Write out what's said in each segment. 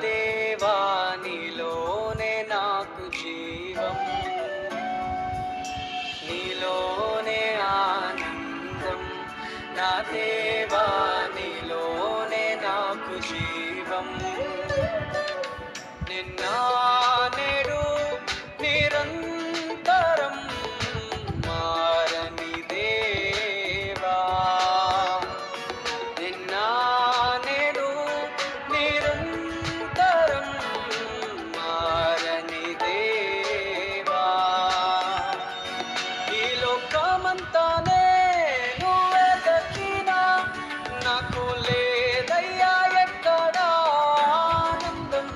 దేవా నీలోనే నాకు జీవం, నీలోనే ఆనందం. నా దేవా నీలోనే నాకు జీవం. నిన్న నేడు నిరంతరం మారని దేవా, నిన్న నేడు నిరంతరం మారని దేవా. ఈ లోకమంతానే నువ్వెదకినా నాకు లేదయ్యా ఎక్కడా ఆనందం.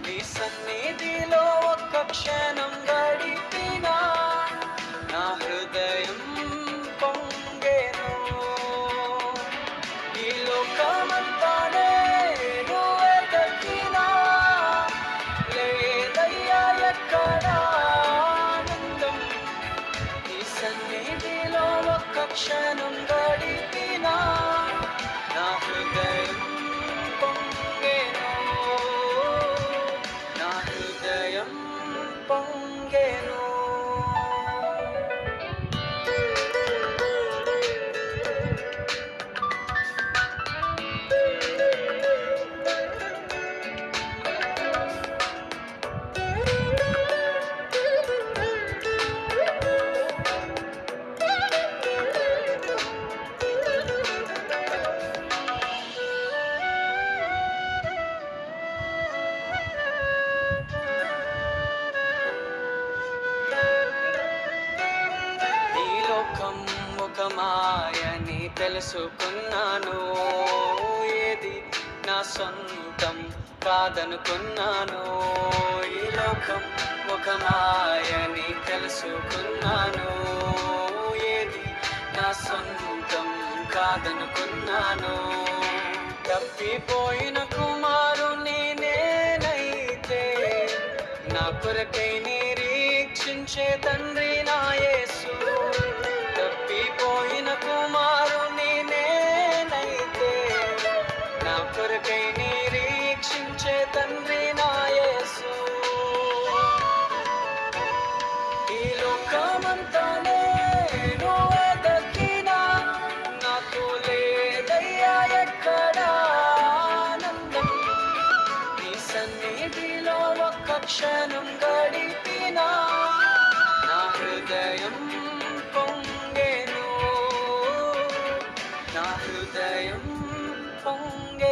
నీ సన్నిధిలో ఒక్క క్షణం గడిపినా నా హృదయం పొంగెను. ఈ లోకమంతానే నువ్వెదకినా లేదయ్యా ఎక్కడా ఆనందం. నీ సన్నిధిలో ఒక్క క్షణం గడిపినా నా హృదయం పొంగెను, నా హృదయం పొంగెను. ఈ లోకం ఒక మాయని తెలుసుకున్నాను, ఏది నా సొంతం కాదనుకున్నాను. ఈ లోకం ఒక మాయని తెలుసుకున్నాను, ఏది నా సొంతం కాదనుకున్నాను. తప్పిపోయిన కుమారుని నేనైతే నా కొరకై నిరీక్షించే తండ్రి నా యేసు. తప్పిపోయిన కుమారుని నేనైతే నా కొరకై నిరీక్షించే తండ్రి నా యేసు. ఈ లోకమంతానే నువ్వెదకినా నాకు లేదయ్యా ఎక్కడా ఆనందం. నీ సన్నిధిలో ఒక్క క్షణం గడిపినా నా హృదయం పొంగెను, నా హృదయం పొంగెను.